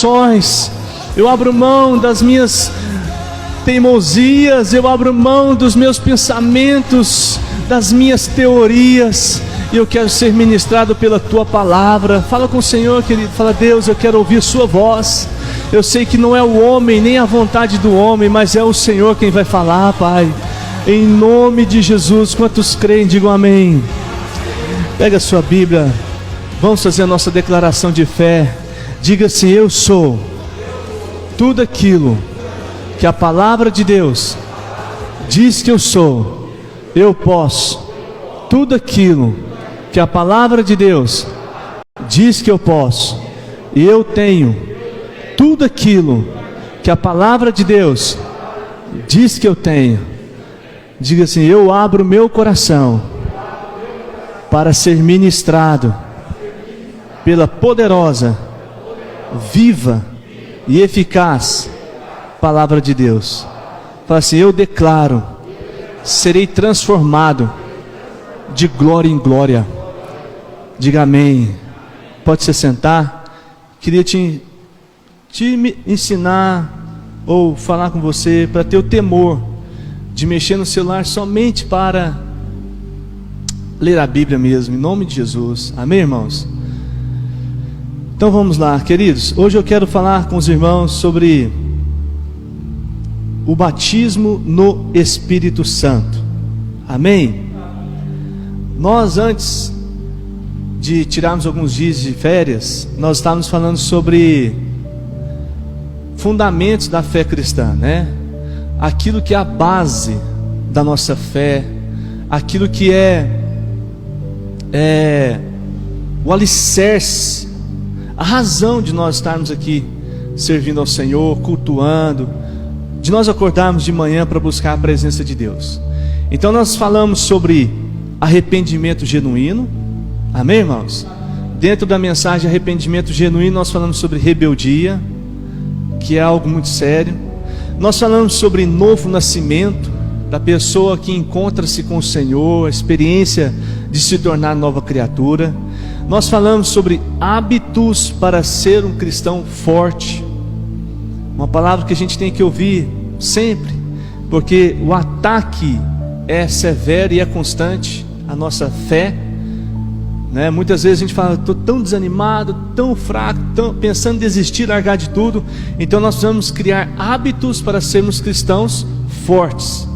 distrações, eu abro mão das minhas teimosias, eu abro mão dos meus pensamentos, das minhas teorias, e eu quero ser ministrado pela Tua palavra. Fala com o Senhor, querido, fala: Deus, eu quero ouvir Sua voz. Eu sei que não é o homem, nem a vontade do homem, mas é o Senhor quem vai falar, Pai. Em nome de Jesus, quantos creem, digam amém. Pega a sua Bíblia, vamos fazer a nossa declaração de fé. Diga assim: eu sou tudo aquilo que a palavra de Deus diz que eu sou. Eu posso tudo aquilo que a palavra de Deus diz que eu posso. E eu tenho tudo aquilo que a palavra de Deus diz que eu tenho. Diga assim: eu abro meu coração para ser ministrado pela poderosa, viva e eficaz palavra de Deus. Fala assim: eu declaro, serei transformado de glória em glória. Diga amém. Pode se sentar. Queria te ensinar ou falar com você para ter o temor de mexer no celular somente para ler a Bíblia mesmo, em nome de Jesus. Amém, irmãos? Então vamos lá, queridos. Hoje eu quero falar com os irmãos sobre o batismo no Espírito Santo. Amém? Nós, antes de tirarmos alguns dias de férias, nós estávamos falando sobre fundamentos da fé cristã, né? Aquilo que é a base da nossa fé, aquilo que é o alicerce, a razão de nós estarmos aqui servindo ao Senhor, cultuando, de nós acordarmos de manhã para buscar a presença de Deus. Então nós falamos sobre arrependimento genuíno. Amém, irmãos? Dentro da mensagem arrependimento genuíno, nós falamos sobre rebeldia, que é algo muito sério. Nós falamos sobre novo nascimento, da pessoa que encontra-se com o Senhor, a experiência de se tornar nova criatura. Nós falamos sobre hábitos para ser um cristão forte, uma palavra que a gente tem que ouvir sempre, porque o ataque é severo e é constante à nossa fé, né? Muitas vezes a gente fala: estou tão desanimado, tão fraco, pensando em desistir, largar de tudo. Então nós precisamos criar hábitos para sermos cristãos fortes.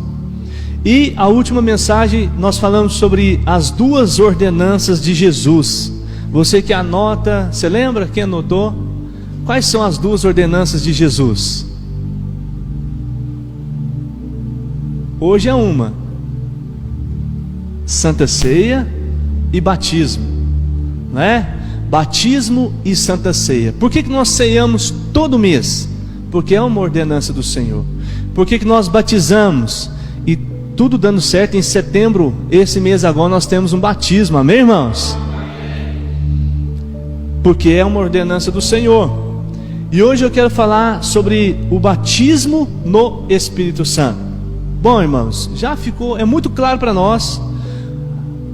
E a última mensagem nós falamos sobre as duas ordenanças de Jesus. Você que anota, você lembra? Quem anotou? Quais são as duas ordenanças de Jesus? Hoje é uma: Santa Ceia e batismo, não é? Batismo e Santa Ceia. Por que nós ceiamos todo mês? Porque é uma ordenança do Senhor. Por que nós batizamos? E tudo dando certo, em setembro, esse mês agora, nós temos um batismo. Amém, irmãos? Porque é uma ordenança do Senhor. E hoje eu quero falar sobre o batismo no Espírito Santo. Bom, irmãos, já ficou, é muito claro para nós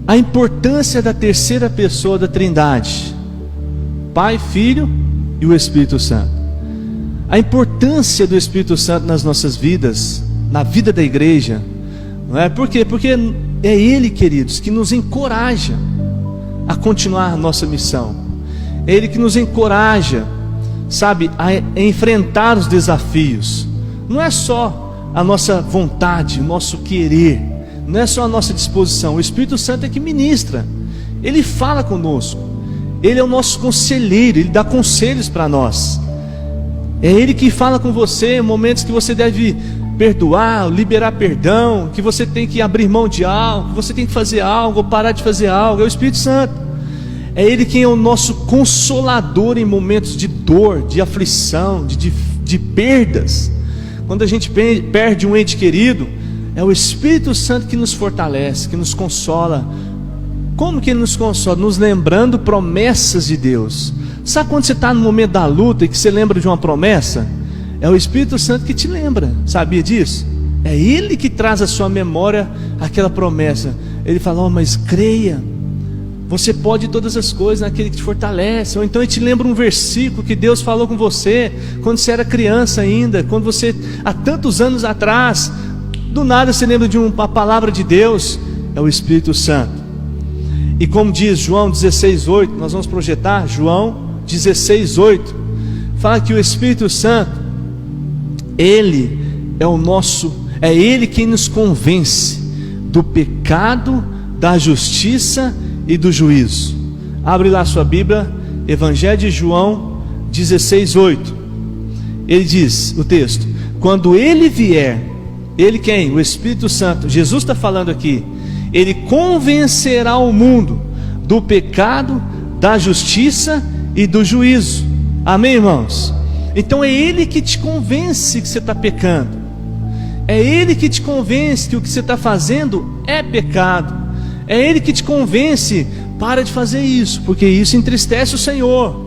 a importância da terceira pessoa da Trindade: Pai, Filho e o Espírito Santo. A importância do Espírito Santo nas nossas vidas, na vida da igreja, não é? Por quê? Porque é Ele, queridos, que nos encoraja a continuar a nossa missão. É Ele que nos encoraja, sabe, a enfrentar os desafios. Não é só a nossa vontade, o nosso querer, não é só a nossa disposição. O Espírito Santo é que ministra. Ele fala conosco. Ele é o nosso conselheiro. Ele dá conselhos para nós. É Ele que fala com você em momentos que você deve perdoar, liberar perdão, que você tem que abrir mão de algo, que você tem que fazer algo, ou parar de fazer algo. É o Espírito Santo. É Ele quem é o nosso consolador em momentos de dor, de aflição, de perdas. Quando a gente perde um ente querido, é o Espírito Santo que nos fortalece, que nos consola. Como que Ele nos consola? Nos lembrando promessas de Deus. Sabe quando você está no momento da luta e que você lembra de uma promessa? É o Espírito Santo que te lembra. Sabia disso? É Ele que traz à sua memória aquela promessa. Ele fala: mas creia, Você pode todas as coisas naquele que te fortalece. Ou então ele te lembra um versículo que Deus falou com você quando você era criança ainda, quando você, há tantos anos atrás, do nada você lembra de uma palavra de Deus. É o Espírito Santo. E como diz João 16:8, nós vamos projetar João 16:8, fala que o Espírito Santo, Ele é Ele quem nos convence do pecado, da justiça e do juízo. Abre lá sua Bíblia, Evangelho de João 16:8. Ele diz, o texto: quando Ele vier, Ele quem? O Espírito Santo. Jesus está falando aqui. Ele convencerá o mundo do pecado, da justiça e do juízo. Amém, irmãos? Então é Ele que te convence que você está pecando. É Ele que te convence que o que você está fazendo é pecado. É Ele que te convence, para de fazer isso, porque isso entristece o Senhor.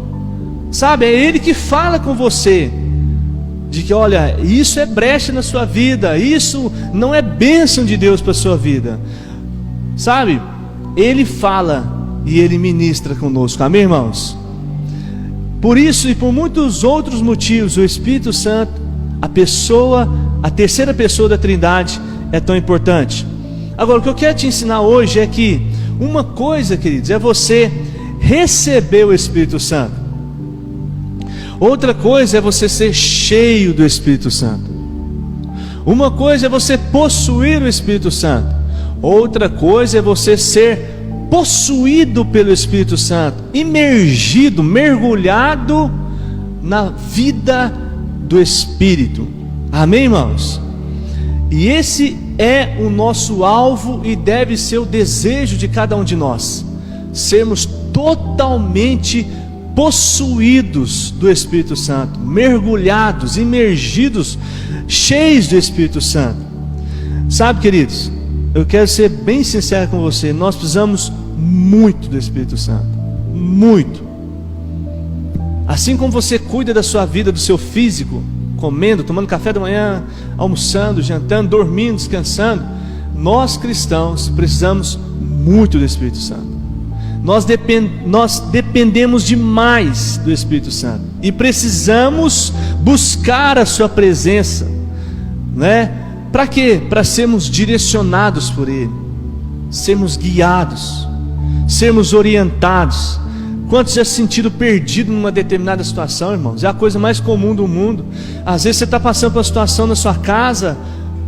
Sabe, é Ele que fala com você, de que olha, isso é brecha na sua vida, isso não é bênção de Deus para a sua vida. Sabe, Ele fala e Ele ministra conosco, amém, irmãos? Por isso e por muitos outros motivos, o Espírito Santo, a terceira pessoa da Trindade, é tão importante. Agora, o que eu quero te ensinar hoje é que uma coisa, queridos, é você receber o Espírito Santo. Outra coisa é você ser cheio do Espírito Santo. Uma coisa é você possuir o Espírito Santo. Outra coisa é você ser possuído pelo Espírito Santo, imergido, mergulhado na vida do Espírito. Amém, irmãos? E esse é o nosso alvo e deve ser o desejo de cada um de nós, sermos totalmente possuídos do Espírito Santo, mergulhados, imergidos, cheios do Espírito Santo. Sabe, queridos, eu quero ser bem sincero com você, nós precisamos muito do Espírito Santo, muito. Assim como você cuida da sua vida, do seu físico, comendo, tomando café da manhã, almoçando, jantando, dormindo, descansando, nós cristãos precisamos muito do Espírito Santo. Nós dependemos demais do Espírito Santo e precisamos buscar a sua presença, né? Para quê? Para sermos direcionados por Ele, sermos guiados, sermos orientados. Quantos já se sentiram perdido numa determinada situação, irmãos? É a coisa mais comum do mundo. Às vezes você está passando por uma situação na sua casa,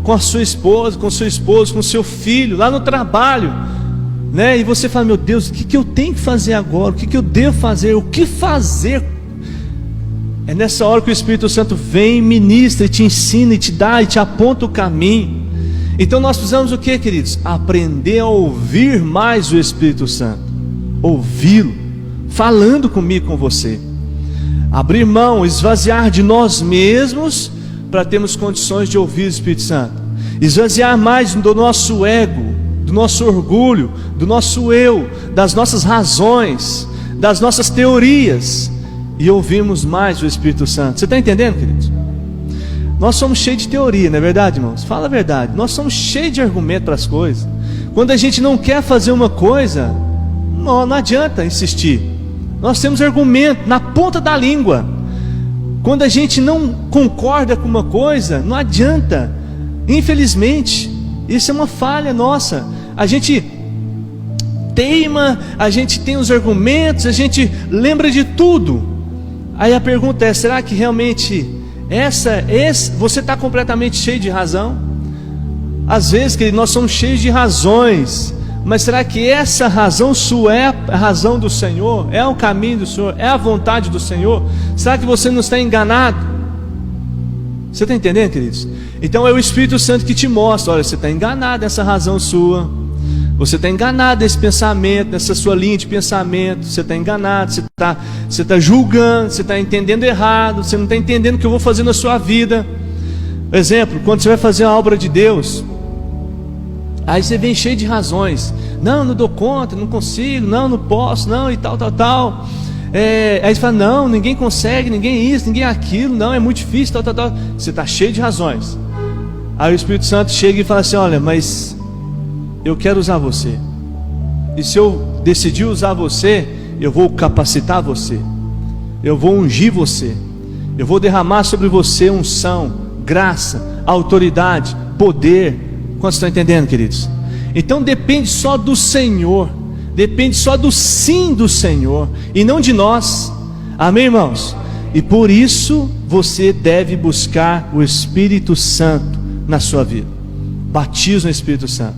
com a sua esposa, com o seu esposo, com o seu filho, lá no trabalho, né? E você fala, meu Deus, o que eu tenho que fazer agora? O que eu devo fazer? O que fazer? É nessa hora que o Espírito Santo vem, ministra e te ensina, e te dá, e te aponta o caminho. Então nós precisamos o que, queridos? Aprender a ouvir mais o Espírito Santo, ouvi-lo, falando comigo, com você. Abrir mão, esvaziar de nós mesmos, para termos condições de ouvir o Espírito Santo. Esvaziar mais do nosso ego, do nosso orgulho, do nosso eu, das nossas razões, das nossas teorias, e ouvirmos mais o Espírito Santo. Você está entendendo, queridos? Nós somos cheios de teoria, não é verdade, irmãos? Fala a verdade. Nós somos cheios de argumento para as coisas. Quando a gente não quer fazer uma coisa, não adianta insistir. Nós temos argumento na ponta da língua. Quando a gente não concorda com uma coisa, não adianta. Infelizmente, isso é uma falha nossa. A gente teima, a gente tem os argumentos, a gente lembra de tudo. Aí a pergunta é, será que realmente você está completamente cheio de razão? Às vezes, querido, nós somos cheios de razões, mas será que essa razão sua é a razão do Senhor? É o caminho do Senhor? É a vontade do Senhor? Será que você não está enganado? Você está entendendo, queridos? Então é o Espírito Santo que te mostra, olha, você está enganado nessa razão sua, você está enganado nesse pensamento, nessa sua linha de pensamento, você está enganado, você está julgando, você está entendendo errado, você não está entendendo o que eu vou fazer na sua vida. Por exemplo, quando você vai fazer a obra de Deus, aí você vem cheio de razões. Não dou conta, não consigo, não posso, não, e tal. Aí você fala, não, ninguém consegue, ninguém isso, ninguém aquilo, não, é muito difícil, tal. Você está cheio de razões. Aí o Espírito Santo chega e fala assim, olha, mas eu quero usar você. E se eu decidir usar você, eu vou capacitar você, eu vou ungir você, eu vou derramar sobre você unção, graça, autoridade, poder. Quantos estão entendendo, queridos? Então depende só do Senhor, depende só do sim do Senhor, e não de nós. Amém, irmãos? E por isso você deve buscar o Espírito Santo na sua vida. Batismo no Espírito Santo.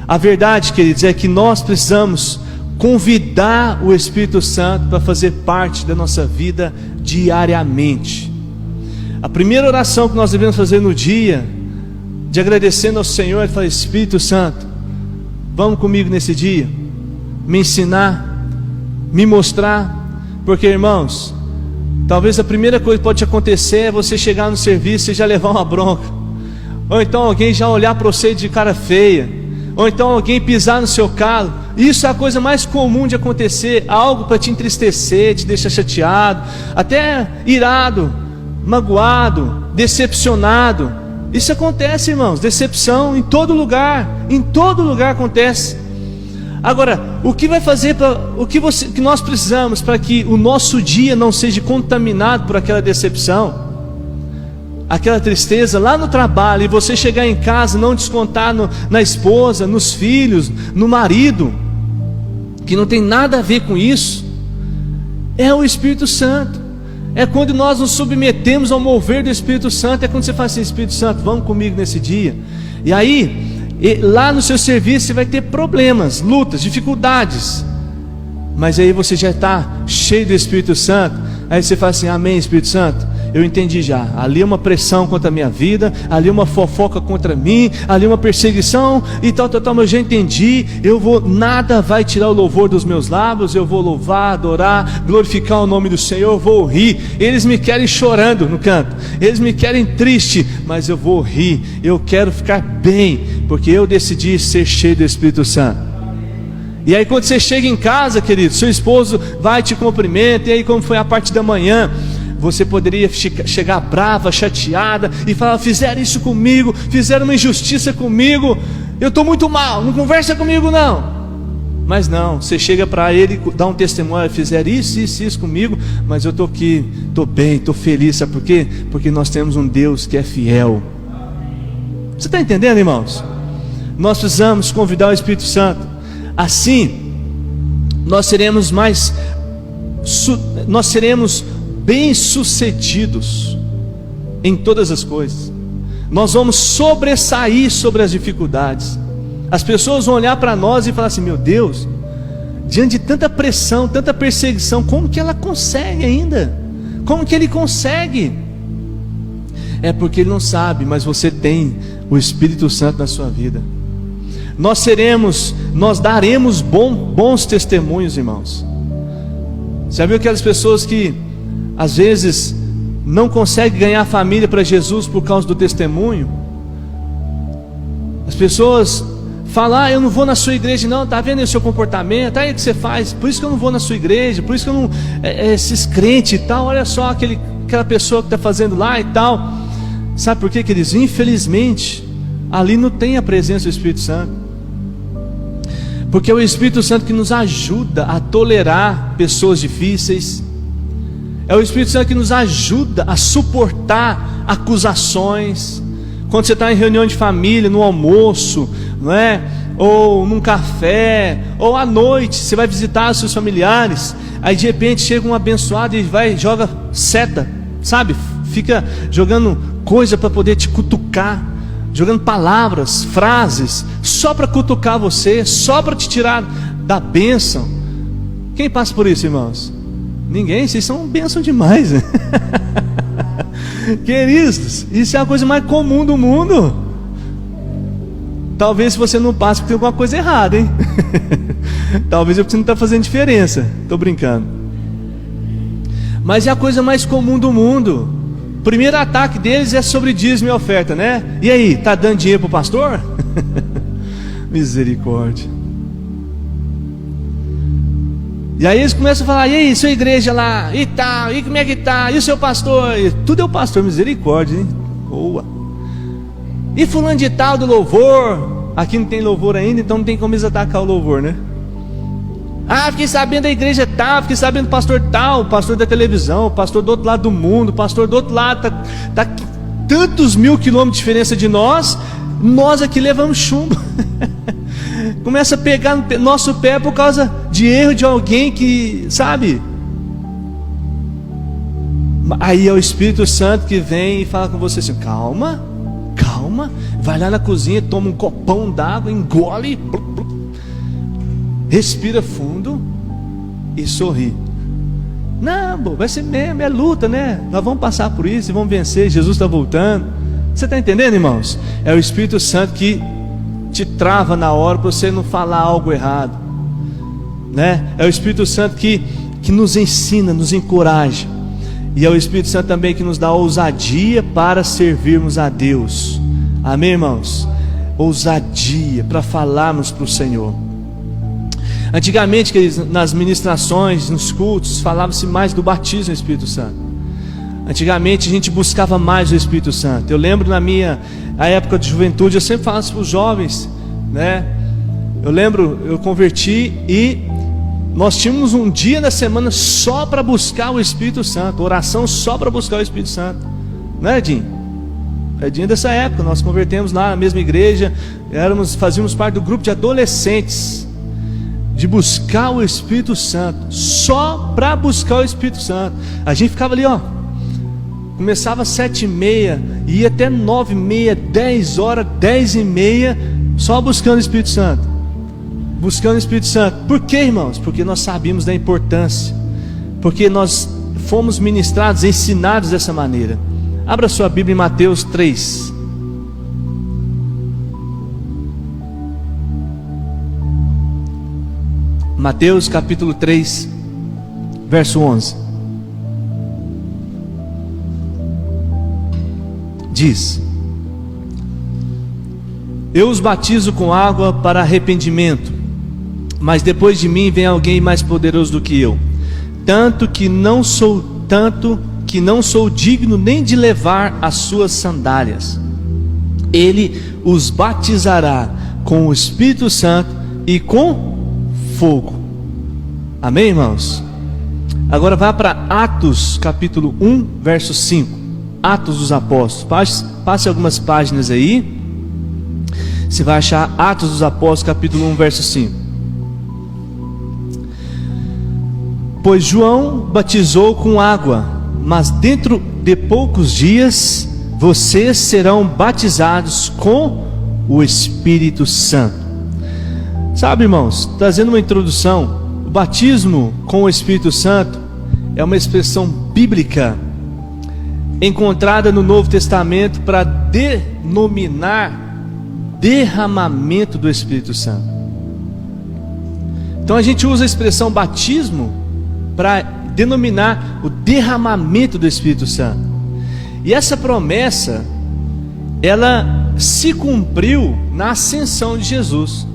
A verdade, queridos, é que nós precisamos convidar o Espírito Santo para fazer parte da nossa vida diariamente. A primeira oração que nós devemos fazer no dia, de agradecendo ao Senhor, é falar: Espírito Santo, vamos comigo nesse dia, me ensinar, me mostrar. Porque, irmãos, talvez a primeira coisa que pode acontecer é você chegar no serviço e já levar uma bronca, ou então alguém já olhar para você de cara feia, ou então alguém pisar no seu calo. Isso é a coisa mais comum de acontecer, algo para te entristecer, te deixar chateado, até irado, magoado, decepcionado. Isso acontece, irmãos, decepção em todo lugar acontece. Agora, o que vai fazer que nós precisamos para que o nosso dia não seja contaminado por aquela decepção, aquela tristeza lá no trabalho, e você chegar em casa não descontar na esposa, nos filhos, no marido, que não tem nada a ver com isso? É o Espírito Santo. É quando nós nos submetemos ao mover do Espírito Santo. É quando você fala assim: Espírito Santo, vamos comigo nesse dia. E aí, lá no seu serviço você vai ter problemas, lutas, dificuldades, mas aí você já está cheio do Espírito Santo. Aí você fala assim: amém, Espírito Santo, eu entendi já. Ali é uma pressão contra a minha vida, ali é uma fofoca contra mim, ali é uma perseguição e tal, mas eu já entendi. Nada vai tirar o louvor dos meus lábios. Eu vou louvar, adorar, glorificar o nome do Senhor. Eu vou rir. Eles me querem chorando no canto, eles me querem triste, mas eu vou rir. Eu quero ficar bem, porque eu decidi ser cheio do Espírito Santo. E aí quando você chega em casa, querido, seu esposo vai te cumprimentar. E aí, como foi a parte da manhã, você poderia chegar brava, chateada e falar: fizeram isso comigo, fizeram uma injustiça comigo, eu estou muito mal, não conversa comigo não. Mas não, você chega para ele, dá um testemunho: fizeram isso comigo, mas eu estou aqui, estou bem, estou feliz. Sabe por quê? Porque nós temos um Deus que é fiel. Você está entendendo, irmãos? Nós precisamos convidar o Espírito Santo. Assim nós seremos bem-sucedidos em todas as coisas. Nós vamos sobressair sobre as dificuldades. As pessoas vão olhar para nós e falar assim: meu Deus, diante de tanta pressão, tanta perseguição, como que ela consegue ainda? Como que ele consegue? É porque ele não sabe, mas você tem o Espírito Santo na sua vida. Nós daremos bons testemunhos, irmãos. Já viu aquelas pessoas que às vezes não conseguem ganhar a família para Jesus por causa do testemunho? As pessoas falam: eu não vou na sua igreja não, tá vendo aí o seu comportamento, aí o que você faz, por isso que eu não vou na sua igreja, por isso que eu não, esses crentes e tal, olha só aquela pessoa que está fazendo lá e tal. Sabe por quê, queridos? Infelizmente ali não tem a presença do Espírito Santo, porque é o Espírito Santo que nos ajuda a tolerar pessoas difíceis. É o Espírito Santo que nos ajuda a suportar acusações. Quando você está em reunião de família, no almoço, não é? Ou num café, ou à noite, você vai visitar os seus familiares. Aí de repente chega um abençoado e joga seta, sabe? Fica jogando coisa para poder te cutucar, jogando palavras, frases, só para cutucar você, só para te tirar da bênção. Quem passa por isso, irmãos? Ninguém. Vocês são bênção demais, né? Queridos, isso é a coisa mais comum do mundo. Talvez se você não passe, porque tem alguma coisa errada, hein? Talvez você não está fazendo diferença. Estou brincando. Mas é a coisa mais comum do mundo. O primeiro ataque deles é sobre dízimo e oferta, né? E aí, tá dando dinheiro pro pastor? Misericórdia. E aí eles começam a falar: e aí, sua igreja lá, e tal, e como é que tá? E o seu pastor? E tudo é o pastor, misericórdia, hein? Boa. E fulano de tal do louvor? Aqui não tem louvor ainda, então não tem como eles atacar o louvor, né? Ah, fiquei sabendo da igreja tal, fiquei sabendo do pastor tal, o pastor da televisão, o pastor do outro lado do mundo, o pastor do outro lado, tá tantos mil quilômetros de diferença de nós aqui levamos chumbo. Começa a pegar no nosso pé por causa de erro de alguém que, sabe? Aí é o Espírito Santo que vem e fala com você assim: calma, vai lá na cozinha, toma um copão d'água, engole, respira fundo e sorri. Não, vai ser mesmo, é luta, né? Nós vamos passar por isso e vamos vencer. Jesus está voltando. Você está entendendo, irmãos? É o Espírito Santo que te trava na hora para você não falar algo errado, né? É o Espírito Santo que nos ensina, nos encoraja. E é o Espírito Santo também que nos dá ousadia para servirmos a Deus. Amém, irmãos? Ousadia para falarmos para o Senhor. Antigamente, nas ministrações, nos cultos, falava-se mais do batismo no Espírito Santo. Antigamente a gente buscava mais o Espírito Santo. Eu lembro a época de juventude, eu sempre falava para os jovens, né? Eu lembro, eu converti e nós tínhamos um dia da semana só para buscar o Espírito Santo, oração só para buscar o Espírito Santo, não é, Edinho? Edinho dessa época, nós convertemos lá na mesma igreja, fazíamos parte do grupo de adolescentes, de buscar o Espírito Santo, só para buscar o Espírito Santo. A gente ficava ali, começava às 7h30, ia até 9h30, 10 horas, 10h30, só buscando o Espírito Santo. Buscando o Espírito Santo. Por quê, irmãos? Porque nós sabíamos da importância, porque nós fomos ministrados, ensinados dessa maneira. Abra sua Bíblia em Mateus 3. Mateus capítulo 3, verso 11. Diz: eu os batizo com água para arrependimento, mas depois de mim vem alguém mais poderoso do que eu, tanto que não sou digno nem de levar as suas sandálias. Ele os batizará com o Espírito Santo e com fogo. Amém, irmãos? Agora vai para Atos capítulo 1, verso 5. Atos dos Apóstolos. Passe algumas páginas aí. Você vai achar Atos dos Apóstolos capítulo 1, verso 5. Pois João batizou com água, mas dentro de poucos dias vocês serão batizados com o Espírito Santo. Sabe, irmãos, trazendo uma introdução, o batismo com o Espírito Santo é uma expressão bíblica encontrada no Novo Testamento para denominar derramamento do Espírito Santo. Então a gente usa a expressão batismo para denominar o derramamento do Espírito Santo. E essa promessa, ela se cumpriu na ascensão de Jesus.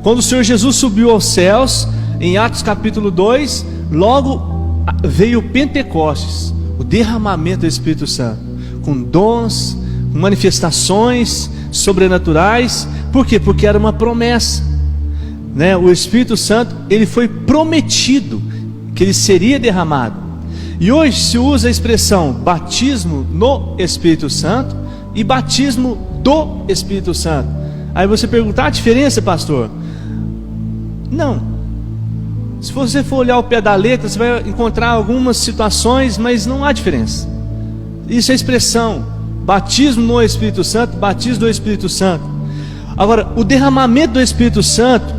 Quando o Senhor Jesus subiu aos céus, em Atos capítulo 2, logo veio o Pentecostes, o derramamento do Espírito Santo, com dons, com manifestações sobrenaturais. Por quê? Porque era uma promessa, né? O Espírito Santo, ele foi prometido que ele seria derramado. E hoje se usa a expressão batismo no Espírito Santo e batismo do Espírito Santo. Aí você pergunta: a diferença, pastor? Não. Se você for olhar o pé da letra, você vai encontrar algumas situações, mas não há diferença. Isso é expressão: batismo no Espírito Santo, batismo do Espírito Santo. Agora, o derramamento do Espírito Santo,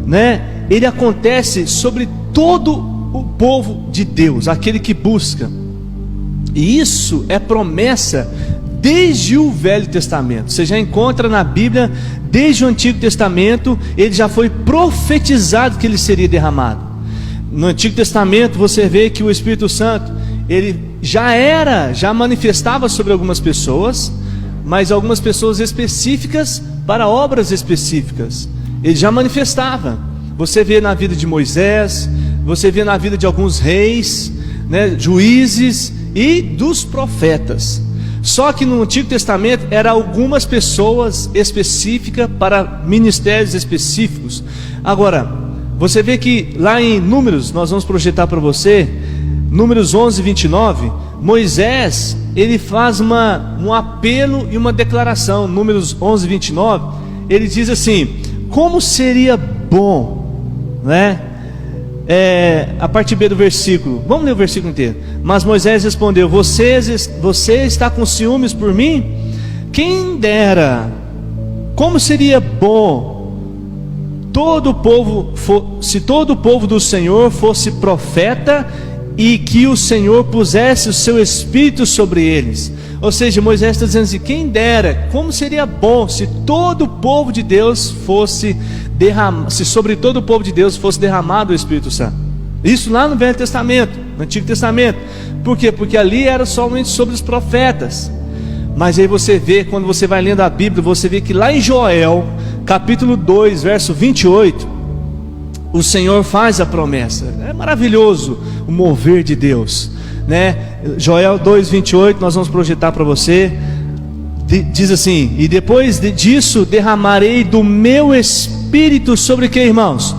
né, ele acontece sobre todo o povo de Deus, aquele que busca. E isso é promessa desde o Velho Testamento. Você já encontra na Bíblia, desde o Antigo Testamento, ele já foi profetizado que ele seria derramado. No Antigo Testamento você vê que o Espírito Santo, ele já manifestava sobre algumas pessoas, mas algumas pessoas específicas para obras específicas. Ele já manifestava. Você vê na vida de Moisés, você vê na vida de alguns reis, né, juízes e dos profetas. Só que no Antigo Testamento eram algumas pessoas específicas para ministérios específicos. Agora, Você vê que lá em Números, nós vamos projetar para você, Números 11, 29, Moisés, ele faz um apelo e uma declaração. Números 11, 29, ele diz assim: como seria bom, né? A parte B do versículo, vamos ler o versículo inteiro. Mas Moisés respondeu: você está com ciúmes por mim? Quem dera, como seria bom se todo o povo do Senhor fosse profeta, e que o Senhor pusesse o seu espírito sobre eles. Ou seja, Moisés está dizendo assim: quem dera, como seria bom se todo o povo de Deus fosse se sobre todo o povo de Deus fosse derramado o Espírito Santo. Isso lá no Velho Testamento, no Antigo Testamento. Por quê? Porque ali era somente sobre os profetas. Mas aí você vê, quando você vai lendo a Bíblia, você vê que lá em Joel, capítulo 2, verso 28, o Senhor faz a promessa. É maravilhoso o mover de Deus, né? Joel 2, 28, nós vamos projetar para você. Diz assim: e depois disso derramarei do meu Espírito sobre quem, irmãos?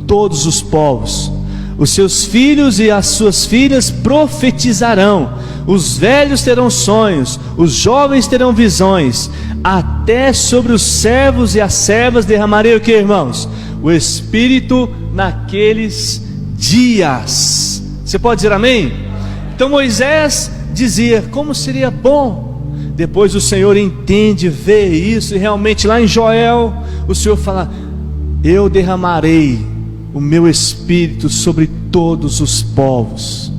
Todos os povos. Os seus filhos e as suas filhas profetizarão, os velhos terão sonhos, os jovens terão visões, até sobre os servos e as servas derramarei o que, irmãos? O Espírito naqueles dias. Você pode dizer amém? Então Moisés dizia: como seria bom. Depois o Senhor entende, vê isso, e realmente lá em Joel o Senhor fala: eu derramarei o meu Espírito sobre todos os povos.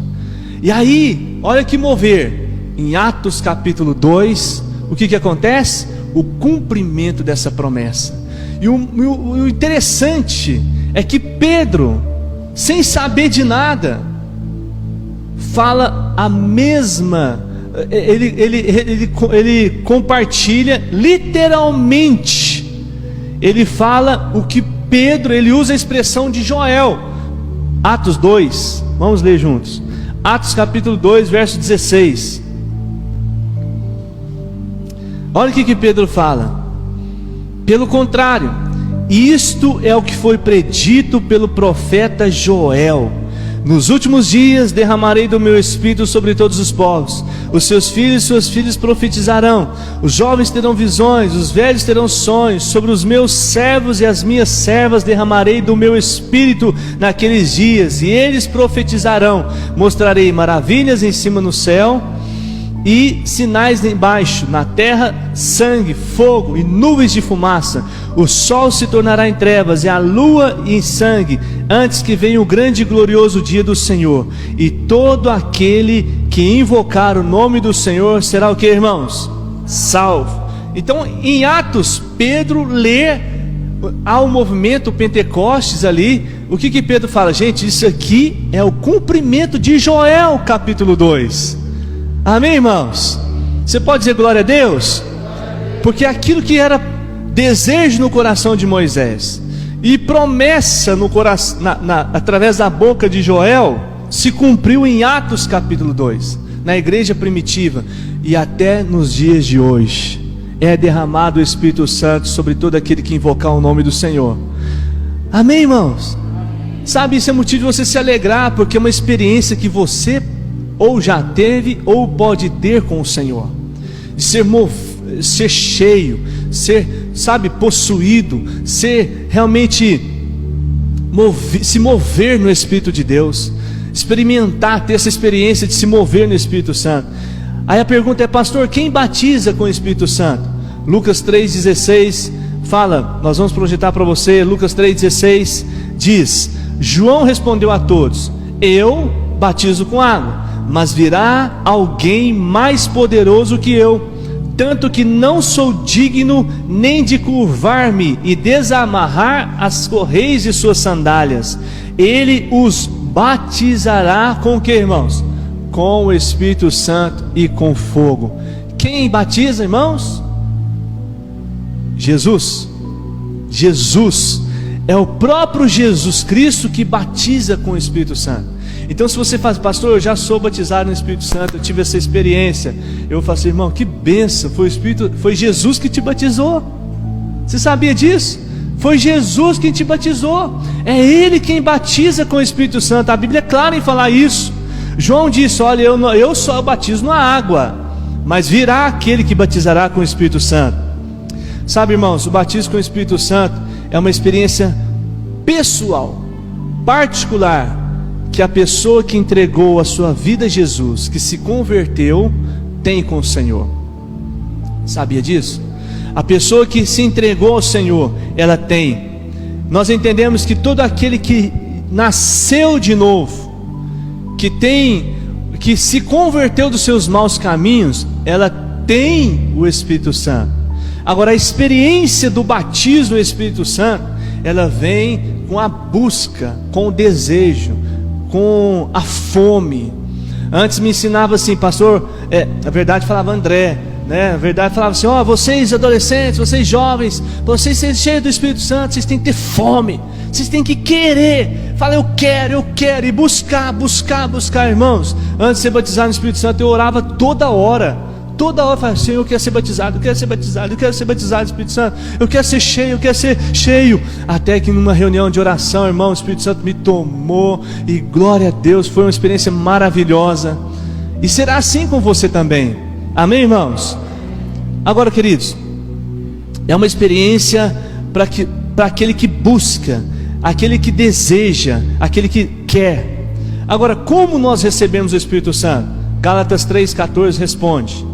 E aí, olha que mover. Em Atos capítulo 2, o que acontece? O cumprimento dessa promessa. E o interessante é que Pedro, sem saber de nada, fala a mesma, ele compartilha literalmente, ele fala o que Pedro, ele usa a expressão de Joel. Atos 2, vamos ler juntos. Atos capítulo 2, verso 16. Olha o que Pedro fala: pelo contrário, isto é o que foi predito pelo profeta Joel: nos últimos dias derramarei do meu Espírito sobre todos os povos, os seus filhos e suas filhas profetizarão, os jovens terão visões, os velhos terão sonhos, sobre os meus servos e as minhas servas derramarei do meu Espírito naqueles dias, e eles profetizarão. Mostrarei maravilhas em cima no céu e sinais embaixo, na terra sangue, fogo e nuvens de fumaça. O sol se tornará em trevas e a lua em sangue, antes que venha o grande e glorioso dia do Senhor. E todo aquele que invocar o nome do Senhor será o que, irmãos? Salvo. Então em Atos, Pedro lê ao movimento Pentecostes ali. O que Pedro fala? Gente, isso aqui é o cumprimento de Joel capítulo 2. Amém, irmãos? Você pode dizer glória a Deus? Porque aquilo que era desejo no coração de Moisés e promessa no coração, através da boca de Joel, se cumpriu em Atos capítulo 2, na igreja primitiva, e até nos dias de hoje é derramado o Espírito Santo sobre todo aquele que invocar o nome do Senhor. Amém, irmãos? Sabe, isso é motivo de você se alegrar, porque é uma experiência que você ou já teve ou pode ter com o Senhor, de ser cheio, ser, sabe, possuído, ser realmente se mover no Espírito de Deus, experimentar, ter essa experiência de se mover no Espírito Santo. Aí a pergunta é: pastor, quem batiza com o Espírito Santo? Lucas 3,16 fala, nós vamos projetar para você. Lucas 3,16 diz: João respondeu a todos: eu batizo com água, mas virá alguém mais poderoso que eu, tanto que não sou digno nem de curvar-me e desamarrar as correias de suas sandálias. Ele os batizará com o que, irmãos? Com o Espírito Santo e com fogo. Quem batiza, irmãos? Jesus. Jesus é o próprio Jesus Cristo que batiza com o Espírito Santo. Então, se você fala: pastor, eu já sou batizado no Espírito Santo, eu tive essa experiência, eu falo assim: irmão, que bênção, foi Jesus que te batizou. Você sabia disso? Foi Jesus quem te batizou. É Ele quem batiza com o Espírito Santo. A Bíblia é clara em falar isso. João disse: olha, eu só batizo na água, mas virá aquele que batizará com o Espírito Santo. Sabe, irmãos, o batismo com o Espírito Santo é uma experiência pessoal, particular, que a pessoa que entregou a sua vida a Jesus, que se converteu, tem com o Senhor. Sabia disso? A pessoa que se entregou ao Senhor, ela tem. Nós entendemos que todo aquele que nasceu de novo, que se converteu dos seus maus caminhos, ela tem o Espírito Santo. Agora, a experiência do batismo no Espírito Santo, ela vem com a busca, com o desejo, com a fome. Antes me ensinava assim, pastor, na verdade falava André, né? Na verdade falava assim: ó, vocês adolescentes, vocês jovens, vocês cheios do Espírito Santo, vocês têm que ter fome, vocês têm que querer. Fala, eu quero, e buscar, irmãos. Antes de ser batizado no Espírito Santo, eu orava toda hora, falava: Senhor, eu quero ser batizado, eu quero ser batizado no Espírito Santo, eu quero ser cheio, até que numa reunião de oração, irmão, o Espírito Santo me tomou, e glória a Deus, foi uma experiência maravilhosa, e será assim com você também, amém, irmãos? Agora, queridos, é uma experiência para aquele que busca, aquele que deseja, aquele que quer. Agora, como nós recebemos o Espírito Santo? Gálatas 3,14 responde.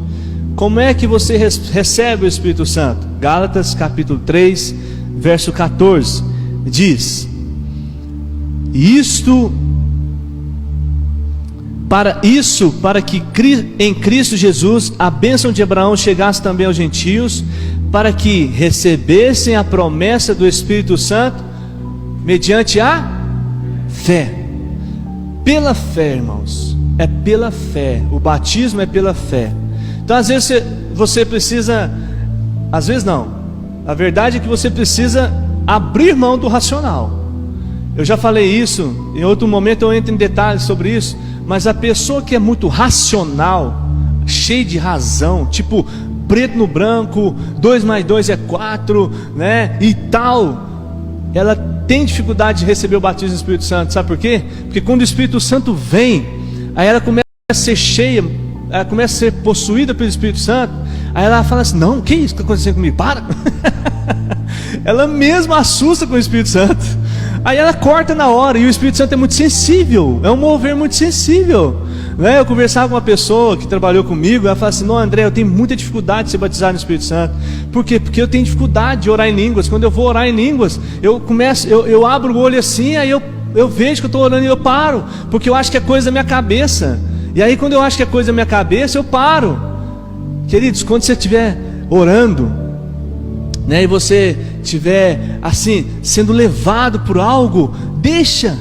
Como é que você recebe o Espírito Santo? Gálatas capítulo 3, verso 14 diz: para que em Cristo Jesus a bênção de Abraão chegasse também aos gentios, para que recebessem a promessa do Espírito Santo mediante a fé. Pela fé, irmãos, é pela fé. O batismo é pela fé. Então às vezes você precisa, às vezes não, a verdade é que você precisa abrir mão do racional. Eu já falei isso, em outro momento eu entro em detalhes sobre isso. Mas a pessoa que é muito racional, cheia de razão, tipo preto no branco, 2 mais 2 é 4, né, e tal, ela tem dificuldade de receber o batismo do Espírito Santo. Sabe por quê? Porque quando o Espírito Santo vem, aí ela começa a ser cheia, ela começa a ser possuída pelo Espírito Santo. Aí ela fala assim: não, que isso que está acontecendo comigo? Para! Ela mesma assusta com o Espírito Santo. Aí ela corta na hora, e o Espírito Santo é muito sensível, é um mover muito sensível, né? Eu conversava com uma pessoa que trabalhou comigo, ela fala assim: não, André, eu tenho muita dificuldade de ser batizado no Espírito Santo. Por quê? Porque eu tenho dificuldade de orar em línguas. Quando eu vou orar em línguas, eu abro o olho assim, aí eu vejo que eu estou orando e eu paro, porque eu acho que é coisa da minha cabeça. E aí quando eu acho que é coisa da minha cabeça, eu paro. Queridos, quando você estiver orando, né, e você estiver assim, sendo levado por algo, deixa,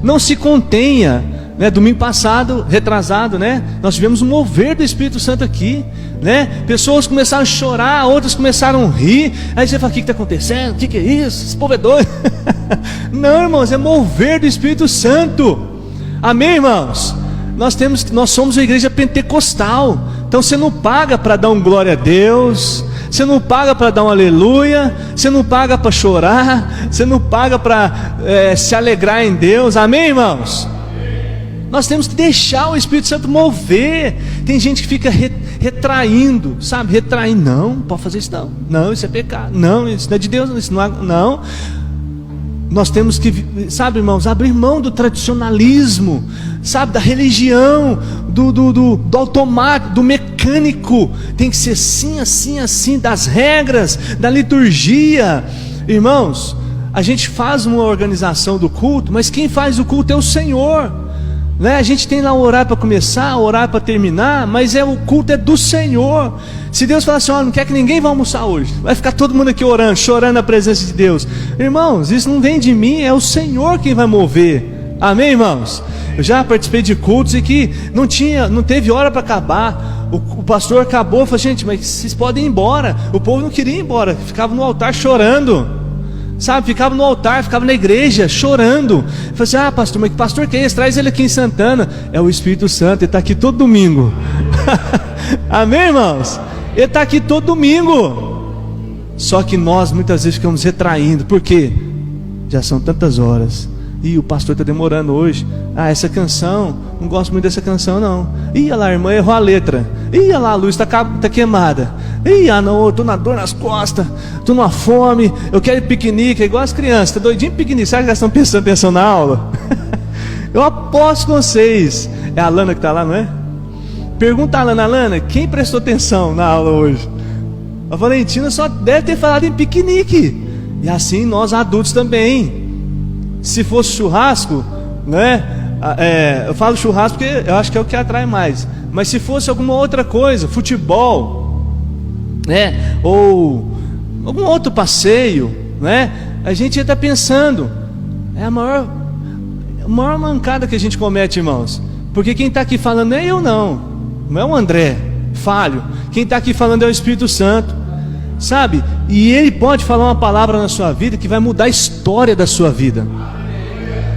não se contenha, né? Domingo passado, retrasado, né, nós tivemos um mover do Espírito Santo aqui, né? Pessoas começaram a chorar, outras começaram a rir. Aí você fala: o que está acontecendo? O que é isso? Esse povo é doido. Não, irmãos, é mover do Espírito Santo. Amém, irmãos? Nós somos a igreja pentecostal. Então você não paga para dar um glória a Deus, você não paga para dar um aleluia, você não paga para chorar, você não paga para se alegrar em Deus. Amém, irmãos? Nós temos que deixar o Espírito Santo mover. Tem gente que fica retraindo, sabe? Retraindo: não pode fazer isso, não, isso é pecado, não, isso não é de Deus, isso não é, não. Nós temos que, sabe, irmãos, abrir mão do tradicionalismo, sabe, da religião, do automático, do mecânico. Tem que ser assim, das regras, da liturgia. Irmãos, a gente faz uma organização do culto, mas quem faz o culto é o Senhor, né? A gente tem lá orar para começar, orar para terminar, mas o culto é do Senhor. Se Deus falar assim: olha, não quer que ninguém vá almoçar hoje, vai ficar todo mundo aqui orando, chorando na presença de Deus. Irmãos, isso não vem de mim, é o Senhor quem vai mover. Amém, irmãos? Eu já participei de cultos e que não teve hora para acabar. O pastor acabou, falou: gente, mas vocês podem ir embora. O povo não queria ir embora, ficava no altar chorando, sabe, ficava no altar, ficava na igreja chorando. Eu falei assim: pastor, mas que pastor que é esse? Traz ele aqui em Santana. É o Espírito Santo, ele está aqui todo domingo. Amém, irmãos? Ele está aqui todo domingo. Só que nós muitas vezes ficamos retraindo. Por quê? Já são tantas horas. E o pastor está demorando hoje. Ah, essa canção, não gosto muito dessa canção não. Ih, lá, a irmã errou a letra. Ih, lá, a luz está queimada. Ih, não, eu estou na dor nas costas, estou numa fome, eu quero ir piquenique. É igual as crianças, está doidinho piquenique. Sabe que elas estão prestando atenção na aula? Eu aposto com vocês. É a Lana que está lá, não é? Pergunta a Lana, quem prestou atenção na aula hoje? A Valentina só deve ter falado em piquenique. E assim nós adultos também. Se fosse churrasco, né? Eu falo churrasco porque eu acho que é o que atrai mais. Mas se fosse alguma outra coisa, futebol, né? Ou algum outro passeio, né? A gente ia estar pensando. É a maior mancada que a gente comete, irmãos. Porque quem está aqui falando não é eu não é o André, falho. Quem está aqui falando é o Espírito Santo, sabe? E ele pode falar uma palavra na sua vida que vai mudar a história da sua vida.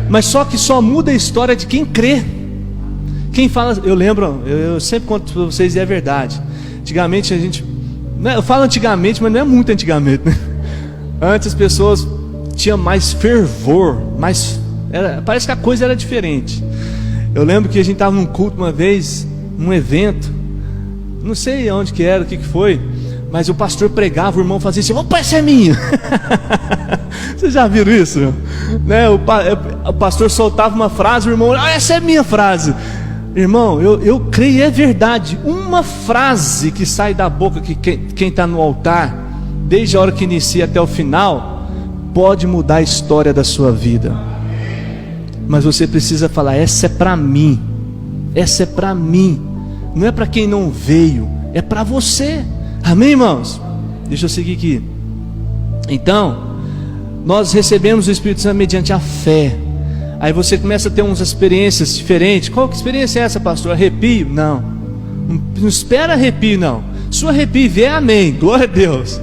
Mas só que só muda a história de quem crê. Quem fala, eu lembro, eu sempre conto para vocês e é verdade. Antigamente a gente, eu falo antigamente, mas não é muito antigamente, né? Antes as pessoas tinham mais fervor, parece que a coisa era diferente. Eu lembro que a gente estava num culto uma vez, num evento, não sei onde que era, o que foi, mas o pastor pregava, o irmão fazia assim: opa, essa é minha. Vocês já viram isso? Né? O pastor soltava uma frase, o irmão: essa é minha frase. Irmão, eu creio, é verdade. Uma frase que sai da boca que quem está no altar, desde a hora que inicia até o final, pode mudar a história da sua vida. Mas você precisa falar: essa é para mim, essa é para mim. Não é para quem não veio, é para você. Amém, irmãos? Deixa eu seguir aqui. Então, nós recebemos o Espírito Santo mediante a fé. Aí você começa a ter umas experiências diferentes. Qual que experiência é essa, pastor? Arrepio? Não espera arrepio, não. Se o arrepio vier, amém, glória a Deus,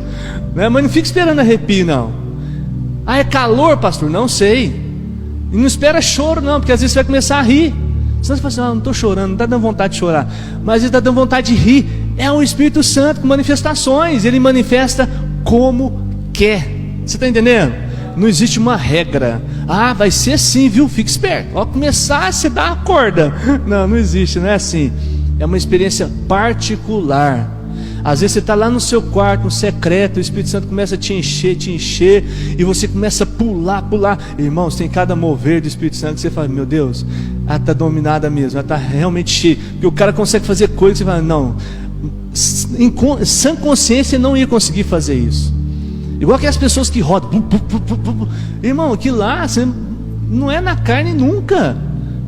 né? Mas não fica esperando arrepio, não. Ah, é calor, pastor? Não sei. E não espera choro, não, porque às vezes você vai começar a rir. Senão você fala assim: não estou chorando, não está dando vontade de chorar. Mas ele está dando vontade de rir. É o Espírito Santo com manifestações. Ele manifesta como quer. Você está entendendo? Não existe uma regra. Ah, vai ser assim, viu? Fique esperto. Ao começar, você dá a corda. Não existe, não é assim. É uma experiência particular. Às vezes você está lá no seu quarto, no secreto, o Espírito Santo começa a te encher, e você começa a pular. Irmãos, tem cada mover do Espírito Santo que você fala: meu Deus, ela está dominada mesmo, ela está realmente cheia. Porque o cara consegue fazer coisas que você fala: não, em sã consciência não ia conseguir fazer isso. Igual aquelas pessoas que rodam. Irmão, aquilo lá não é na carne nunca.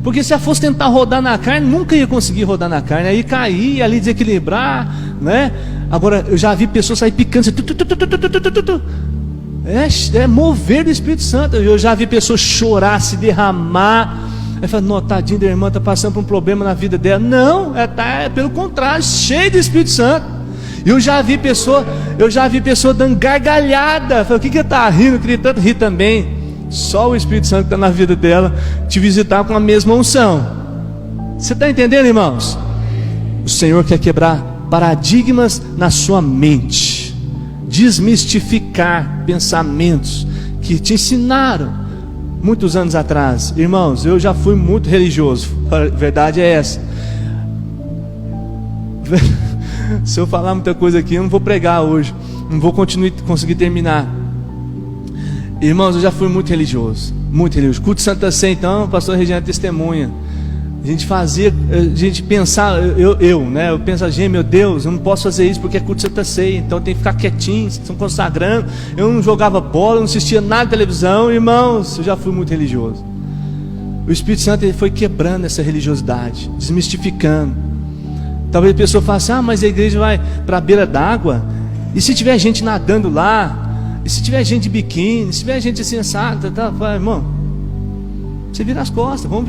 Porque se ela fosse tentar rodar na carne, nunca ia conseguir rodar na carne. Aí cair, ali desequilibrar, né? Agora, eu já vi pessoas sair picando assim, é mover do Espírito Santo. Eu já vi pessoas chorar, se derramar. Aí fala: não, tadinha da irmã, está passando por um problema na vida dela. Não, pelo contrário, cheio do Espírito Santo. Eu já vi pessoa dando gargalhada. Falei: o que está rindo? Eu queria tanto rir também. Só o Espírito Santo que está na vida dela te visitar com a mesma unção. Você está entendendo, irmãos? O Senhor quer quebrar paradigmas na sua mente, desmistificar pensamentos que te ensinaram muitos anos atrás. Irmãos, eu já fui muito religioso, a verdade é essa. Se eu falar muita coisa aqui, eu não vou pregar hoje, não vou conseguir terminar. Irmãos, eu já fui muito religioso. Culto de Santa Sé, então, pastor Regina testemunha. A gente pensava, eu penso: gente, meu Deus, eu não posso fazer isso porque é culto de Santa Sé, então eu tenho que ficar quietinho, estão consagrando. Eu não jogava bola, eu não assistia nada de televisão. Irmãos, eu já fui muito religioso. O Espírito Santo, ele foi quebrando essa religiosidade, desmistificando. Talvez a pessoa fale assim: mas a igreja vai para a beira d'água, e se tiver gente nadando lá, e se tiver gente de biquíni, se tiver gente sensata, fala: irmão, você vira as costas, vamos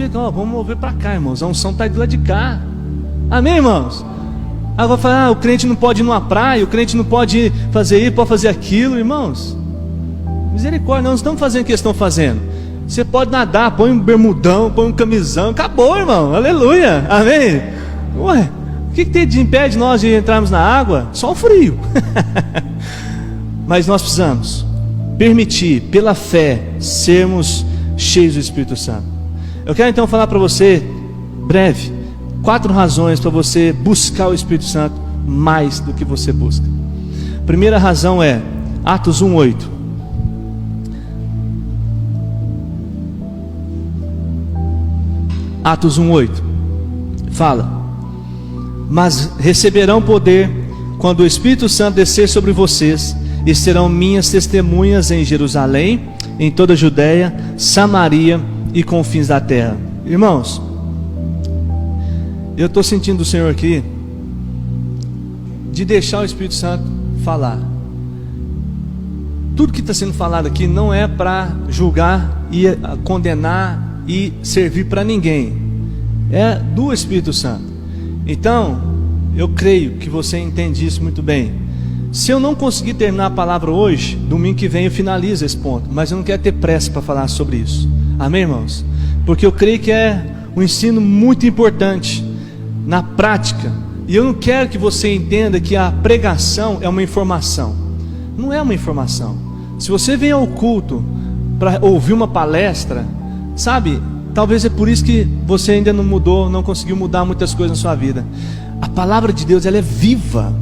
mover para cá, irmãos, a unção está do lado de cá. Amém, irmãos? Agora fala: o crente não pode ir numa praia, o crente não pode fazer isso, pode fazer aquilo. Irmãos, misericórdia, não estamos fazendo o que eles estão fazendo. Você pode nadar, põe um bermudão, põe um camisão, acabou, irmão, aleluia, amém. Ué, o que impede nós de entrarmos na água? Só o frio. Mas nós precisamos permitir, pela fé, sermos cheios do Espírito Santo. Eu quero então falar para você, breve, 4 razões para você buscar o Espírito Santo mais do que você busca. Primeira razão é Atos 1:8. Atos 1:8 fala: mas receberão poder quando o Espírito Santo descer sobre vocês, e serão minhas testemunhas em Jerusalém, em toda a Judéia, Samaria e confins da terra. Irmãos, eu estou sentindo do Senhor aqui de deixar o Espírito Santo falar. Tudo que está sendo falado aqui não é para julgar e condenar e servir para ninguém, é do Espírito Santo. Então, eu creio que você entende isso muito bem. Se eu não conseguir terminar a palavra hoje, domingo que vem eu finalizo esse ponto, mas eu não quero ter pressa para falar sobre isso. Amém, irmãos? Porque eu creio que é um ensino muito importante na prática. E eu não quero que você entenda que a pregação é uma informação. Não é uma informação. Se você vem ao culto para ouvir uma palestra, sabe, talvez é por isso que você ainda não mudou, não conseguiu mudar muitas coisas na sua vida. A palavra de Deus, ela é viva.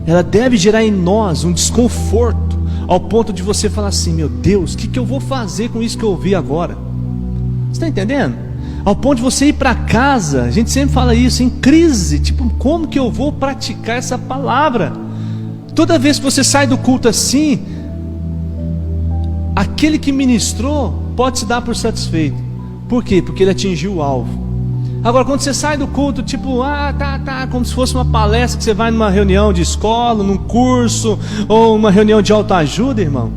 Ela deve gerar em nós um desconforto, ao ponto de você falar assim: meu Deus, o que eu vou fazer com isso que eu ouvi agora? Você está entendendo? Ao ponto de você ir para casa, a gente sempre fala isso, em crise, tipo, como que eu vou praticar essa palavra? Toda vez que você sai do culto assim, aquele que ministrou pode se dar por satisfeito. Por quê? Porque ele atingiu o alvo. Agora, quando você sai do culto, tipo, como se fosse uma palestra que você vai numa reunião de escola, num curso, ou uma reunião de autoajuda, irmão.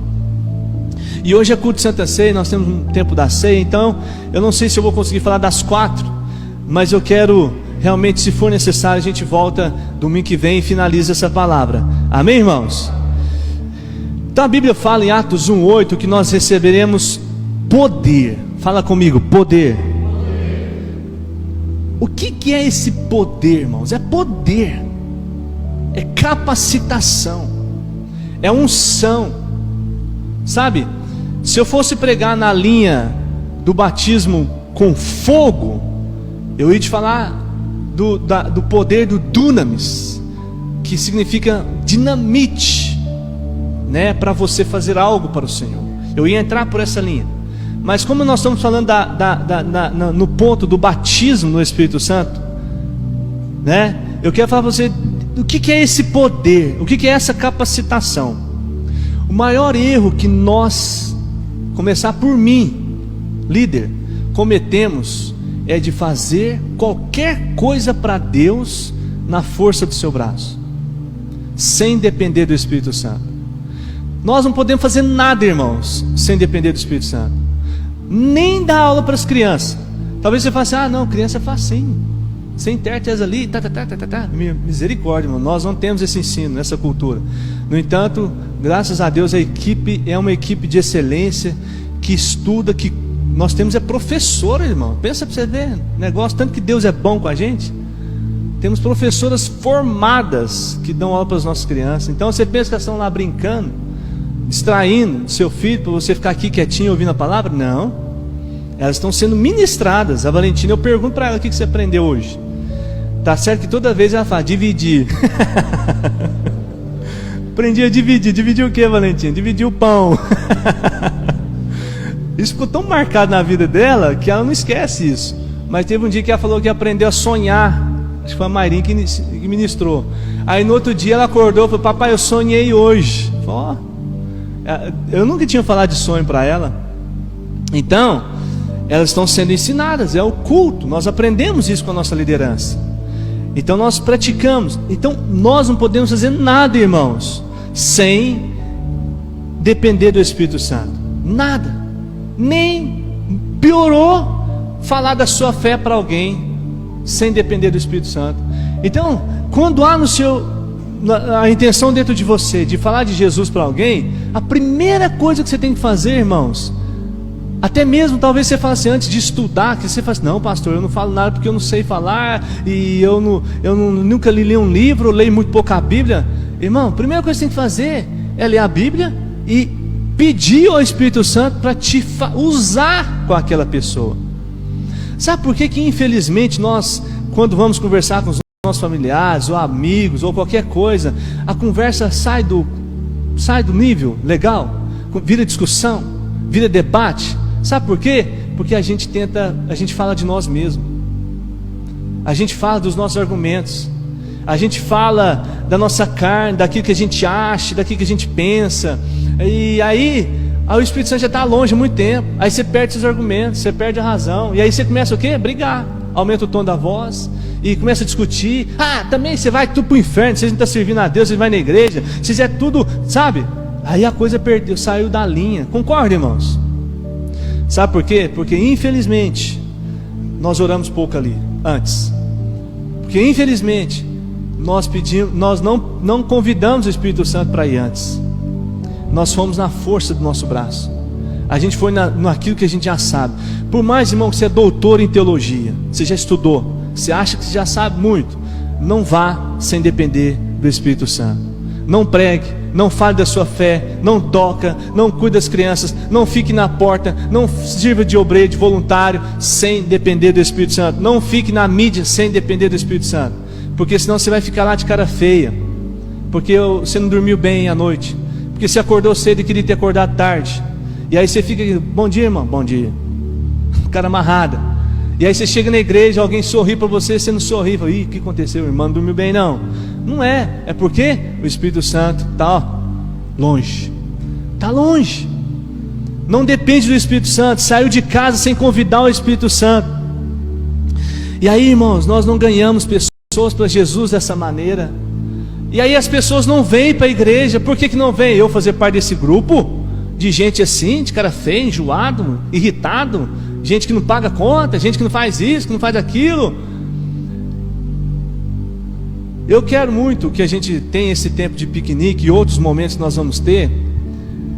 E hoje é culto de Santa Ceia, nós temos um tempo da ceia, então eu não sei se eu vou conseguir falar das 4, mas eu quero realmente, se for necessário, a gente volta domingo que vem e finaliza essa palavra. Amém, irmãos? Então a Bíblia fala em Atos 1:8 que nós receberemos poder. Fala comigo, poder. O que é esse poder, irmãos? É poder, é capacitação, é unção. Sabe, se eu fosse pregar na linha do batismo com fogo, eu ia te falar do poder do dunamis, que significa dinamite, né, para você fazer algo para o Senhor. Eu ia entrar por essa linha. Mas como nós estamos falando no ponto do batismo no Espírito Santo, né? Eu quero falar para você o que é esse poder, o que é essa capacitação. O maior erro que nós, começar por mim, líder, cometemos é de fazer qualquer coisa para Deus na força do seu braço, sem depender do Espírito Santo. Nós não podemos fazer nada, irmãos, sem depender do Espírito Santo. Nem dar aula para as crianças. Talvez você fale assim: não, criança é facinho, você interte as ali, misericórdia, irmão, nós não temos esse ensino, essa cultura. No entanto, graças a Deus, a equipe é uma equipe de excelência, que estuda, que nós temos professora, irmão. Pensa para você ver, negócio, tanto que Deus é bom com a gente. Temos professoras formadas que dão aula para as nossas crianças. Então você pensa que elas estão lá brincando, distraindo seu filho para você ficar aqui quietinho ouvindo a palavra? Não, elas estão sendo ministradas. A Valentina, eu pergunto para ela: o que você aprendeu hoje? Tá certo que toda vez ela fala: dividir. Aprendi a dividir. Dividir o que, Valentina? Dividir o pão. Isso ficou tão marcado na vida dela que ela não esquece isso. Mas teve um dia que ela falou que aprendeu a sonhar. Acho que foi a Mairinha que ministrou. Aí no outro dia ela acordou e falou: papai, eu sonhei hoje. Ó, eu nunca tinha falado de sonho para ela. Então, elas estão sendo ensinadas, é o culto. Nós aprendemos isso com a nossa liderança. Então nós praticamos. Então nós não podemos fazer nada, irmãos, sem depender do Espírito Santo. Nada. Nem piorou falar da sua fé para alguém sem depender do Espírito Santo. Então, quando há a intenção dentro de você de falar de Jesus para alguém, a primeira coisa que você tem que fazer, irmãos, até mesmo talvez você fale assim, antes de estudar, que você fala assim: não, pastor, eu não falo nada porque eu não sei falar, e nunca li um livro, eu leio muito pouco a Bíblia. Irmão, a primeira coisa que você tem que fazer é ler a Bíblia e pedir ao Espírito Santo para te usar com aquela pessoa. Sabe por que infelizmente nós, quando vamos conversar com os nossos familiares ou amigos ou qualquer coisa, a conversa sai do nível legal, vira discussão, vira debate? Sabe por quê? Porque a gente fala de nós mesmos, a gente fala dos nossos argumentos, a gente fala da nossa carne, daquilo que a gente acha, daquilo que a gente pensa, e aí o Espírito Santo já está longe há muito tempo. Aí você perde seus argumentos, você perde a razão, e aí você começa o quê? Brigar, aumenta o tom da voz e começa a discutir. Também você vai tudo para o inferno, você não está servindo a Deus, você vai na igreja, você é tudo, sabe? Aí a coisa saiu da linha. Concorda, irmãos? Sabe por quê? Porque infelizmente nós oramos pouco ali antes, porque infelizmente nós não convidamos o Espírito Santo para ir antes. Nós fomos na força do nosso braço, a gente foi naquilo que a gente já sabe. Por mais, irmão, que você é doutor em teologia, você já estudou, você acha que você já sabe muito, não vá sem depender do Espírito Santo. Não pregue, não fale da sua fé, não toca, não cuide das crianças, não fique na porta, não sirva de obreiro, de voluntário, sem depender do Espírito Santo. Não fique na mídia sem depender do Espírito Santo, porque senão você vai ficar lá de cara feia, porque você não dormiu bem à noite, porque você acordou cedo e queria ter acordado tarde, e aí você fica, bom dia, irmão, bom dia, cara amarrada. E aí você chega na igreja, alguém sorri para você, você não sorri, fala, o que aconteceu, irmão, não dormiu bem não. Não é porque o Espírito Santo está longe, está longe, não depende do Espírito Santo, saiu de casa sem convidar o Espírito Santo. E aí, irmãos, nós não ganhamos pessoas para Jesus dessa maneira, e aí as pessoas não vêm para a igreja. Por que não vêm? Eu fazer parte desse grupo de gente assim, de cara feio, enjoado, irritado, gente que não paga conta, gente que não faz isso, que não faz aquilo. Eu quero muito que a gente tenha esse tempo de piquenique e outros momentos que nós vamos ter,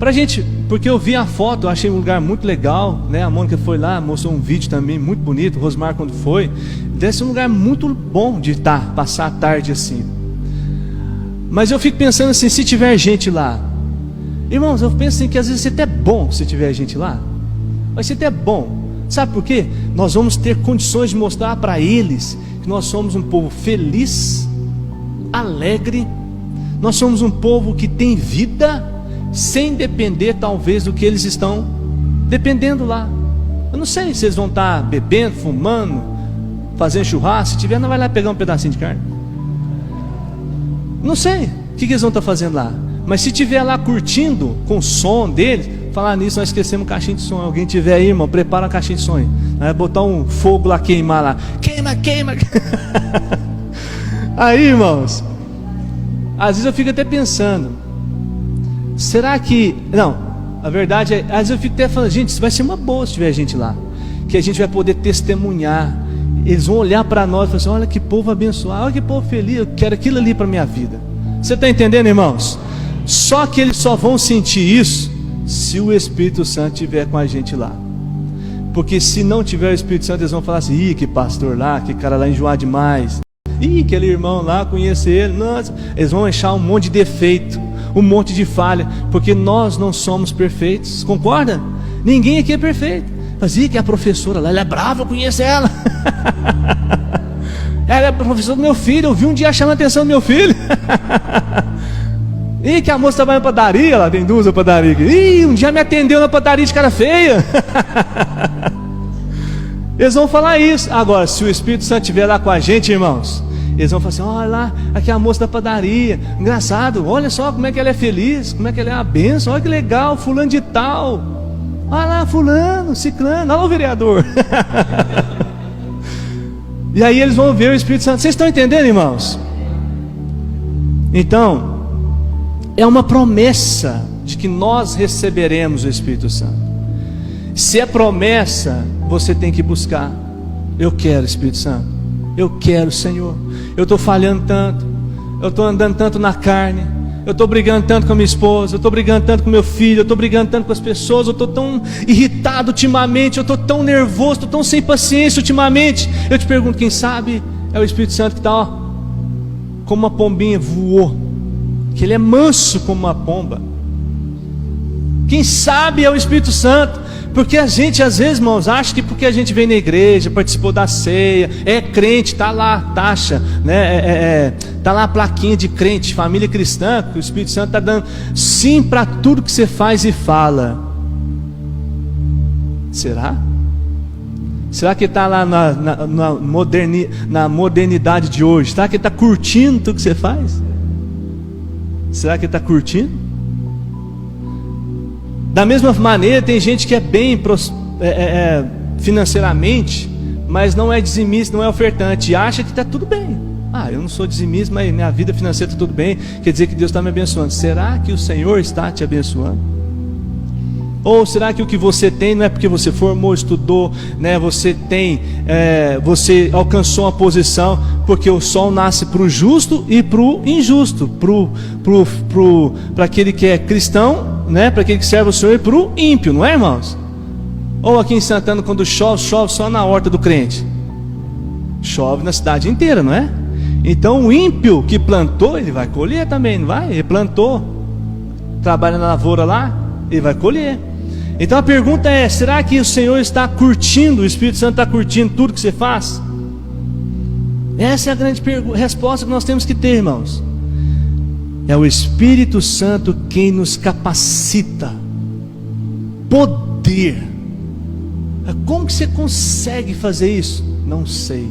pra gente, porque eu vi a foto, eu achei um lugar muito legal, né? A Mônica foi lá, mostrou um vídeo também muito bonito, o Rosmar quando foi, deve ser um lugar muito bom de passar a tarde assim. Mas eu fico pensando assim, se tiver gente lá, irmãos, eu penso assim, que às vezes é até bom se tiver gente lá, vai ser até bom. Sabe por quê? Nós vamos ter condições de mostrar para eles que nós somos um povo feliz, alegre, nós somos um povo que tem vida, sem depender talvez do que eles estão dependendo lá. Eu não sei se eles vão estar bebendo, fumando, fazendo churrasco. Se tiver, não vai lá pegar um pedacinho de carne. Não sei o que eles vão estar fazendo lá, mas se tiver lá curtindo com o som deles, falar nisso, nós esquecemos caixinha de som. Alguém tiver aí, irmão, prepara a caixinha de som aí. Vai botar um fogo lá, queimar lá. Queima, queima. Aí, irmãos, às vezes eu fico até pensando, será que... Não, a verdade é, às vezes eu fico até falando, gente, isso vai ser uma boa se tiver gente lá, que a gente vai poder testemunhar. Eles vão olhar para nós e falar assim, olha que povo abençoado, olha que povo feliz, eu quero aquilo ali para a minha vida. Você está entendendo, irmãos? Só que eles só vão sentir isso se o Espírito Santo estiver com a gente lá. Porque se não tiver o Espírito Santo, eles vão falar assim, ih, que pastor lá, que cara lá enjoar demais, ih, aquele irmão lá, conhece ele. Nossa, eles vão achar um monte de defeito, um monte de falha, porque nós não somos perfeitos, concorda? Ninguém aqui é perfeito. Mas ih, que a professora lá, ela é brava, eu conheço ela. Ela é a professora do meu filho, eu vi um dia chamando a atenção do meu filho. Ih, que a moça trabalha na padaria, lá tem duas na padaria aqui. Ih, um dia me atendeu na padaria de cara feia. Eles vão falar isso. Agora, se o Espírito Santo estiver lá com a gente, irmãos, eles vão falar assim, olha lá, aqui é a moça da padaria, engraçado, olha só como é que ela é feliz, como é que ela é uma bênção, olha que legal, fulano de tal, olha lá, fulano, ciclano, olha lá o vereador. E aí eles vão ver o Espírito Santo. Vocês estão entendendo, irmãos? Então, é uma promessa de que nós receberemos o Espírito Santo. Se é promessa, você tem que buscar. Eu quero o Espírito Santo, eu quero, Senhor. Eu estou falhando tanto, eu estou andando tanto na carne, eu estou brigando tanto com a minha esposa, eu estou brigando tanto com meu filho, eu estou brigando tanto com as pessoas, eu estou tão irritado ultimamente, eu estou tão nervoso, estou tão sem paciência ultimamente. Eu te pergunto, quem sabe é o Espírito Santo que está, como uma pombinha voou, que ele é manso como uma pomba. Quem sabe é o Espírito Santo. Porque a gente às vezes, irmãos, acha que porque a gente vem na igreja, participou da ceia, é crente, está lá a taxa, né? Tá lá a plaquinha de crente, família cristã, que o Espírito Santo está dando sim para tudo que você faz e fala. Será? Será que está lá na modernidade de hoje? Será que ele está curtindo tudo que você faz? Será que ele está curtindo? Da mesma maneira, tem gente que é bem financeiramente, mas não é dizimista, não é ofertante, e acha que está tudo bem. Eu não sou dizimista, mas minha vida financeira está tudo bem, quer dizer que Deus está me abençoando. Será que o Senhor está te abençoando? Ou será que o que você tem não é porque você formou, estudou, né? Você alcançou uma posição, porque o sol nasce para o justo e para o injusto, para aquele que é cristão, né? Para aquele que serve o Senhor, e para o ímpio, não é, irmãos? Ou aqui em Santana, quando chove só na horta do crente. Chove na cidade inteira, não é? Então o ímpio que plantou, ele vai colher também, não vai? Ele plantou, trabalha na lavoura lá, ele vai colher. Então a pergunta é: será que o Senhor está curtindo, o Espírito Santo está curtindo tudo que você faz? Essa é a grande resposta que nós temos que ter, irmãos. É o Espírito Santo quem nos capacita. Poder. Como que você consegue fazer isso? Não sei.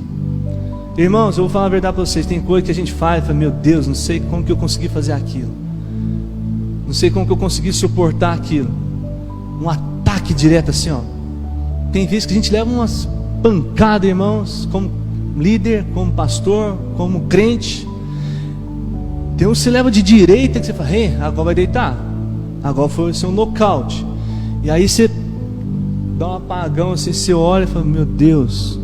Irmãos, eu vou falar a verdade para vocês. Tem coisa que a gente faz e fala: meu Deus, não sei como que eu consegui fazer aquilo. Não sei como que eu consegui suportar aquilo. Um ataque direto assim, ó. Tem vezes que a gente leva umas pancadas, irmãos, como líder, como pastor, como crente. Tem uns que você leva de direita, que você fala: agora vai deitar, agora foi ser um nocaute. E aí você dá um apagão assim, você olha e fala: meu Deus,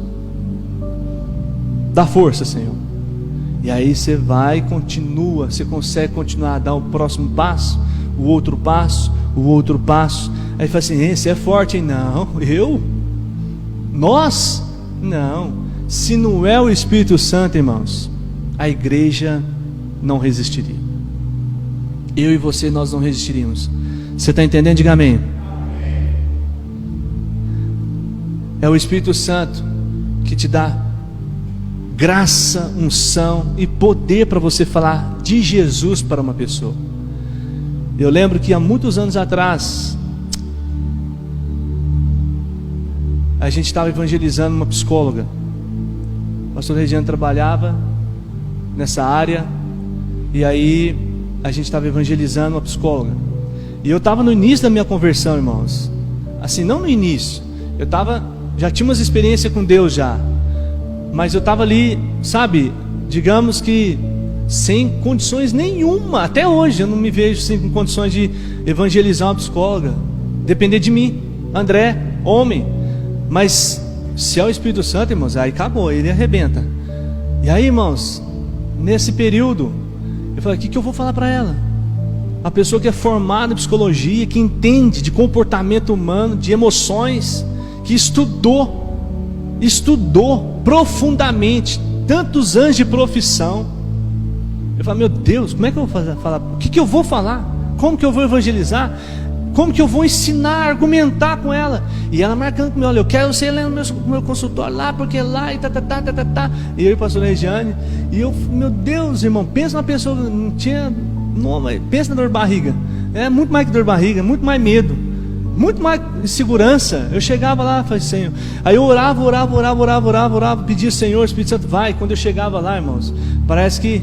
dá força, Senhor. E aí você vai e continua, você consegue continuar a dar o próximo passo, o outro passo, o outro passo. Aí fala assim: você é forte, hein? Não, eu? Nós? Não. Se não é o Espírito Santo, irmãos, a igreja não resistiria. Eu e você, nós não resistiríamos. Você está entendendo? Diga amém. É o Espírito Santo que te dá graça, unção e poder para você falar de Jesus para uma pessoa. Eu lembro que há muitos anos atrás a gente estava evangelizando uma psicóloga. O pastor Regiano trabalhava nessa área, e aí a gente estava evangelizando uma psicóloga. E eu estava no início da minha conversão, irmãos. Assim, não no início, já tinha umas experiências com Deus já, mas eu estava ali, sabe, digamos que sem condições nenhuma. Até hoje eu não me vejo assim, com condições de evangelizar uma psicóloga, depender de mim, André, homem. Mas se é o Espírito Santo, irmãos, aí acabou, ele arrebenta. E aí, irmãos, nesse período eu falei: o que eu vou falar para ela? A pessoa que é formada em psicologia, que entende de comportamento humano, de emoções, que estudou profundamente, tantos anos de profissão. Eu falei: meu Deus, como é que eu vou falar? O que eu vou falar? Como que eu vou evangelizar? Como que eu vou ensinar, argumentar com ela? E ela marcando comigo: olha, eu quero você lá no meu consultório, lá, porque lá, e tá. E eu e o pastor Regiane, e eu, meu Deus, irmão, pensa numa pessoa, não tinha nome, pensa na dor de barriga. É muito mais que dor de barriga, muito mais medo, muito mais insegurança. Eu chegava lá, falei: Senhor. Aí eu orava, pedia: Senhor, Espírito Santo, vai. Quando eu chegava lá, irmãos, parece que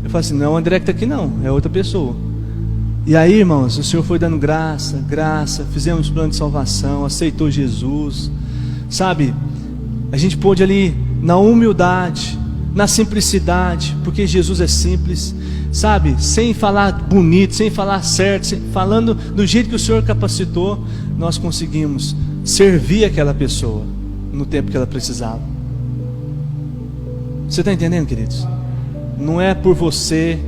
eu falei assim: não, o André que está aqui não, é outra pessoa. E aí, irmãos, o Senhor foi dando graça, fizemos plano de salvação, aceitou Jesus, sabe? A gente pôde ali, na humildade, na simplicidade, porque Jesus é simples, sabe? Sem falar bonito, sem falar certo, falando do jeito que o Senhor capacitou, nós conseguimos servir aquela pessoa no tempo que ela precisava. Você está entendendo, queridos? Não é por você,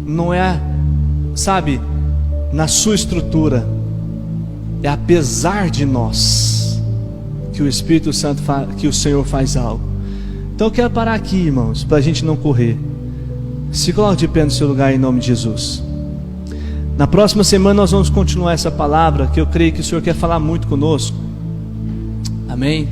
não é, sabe, na sua estrutura, é apesar de nós que o Espírito Santo que o Senhor faz algo. Então eu quero parar aqui, irmãos, para a gente não correr. Se coloque de pé no seu lugar em nome de Jesus. Na próxima semana nós vamos continuar essa palavra, que eu creio que o Senhor quer falar muito conosco. Amém?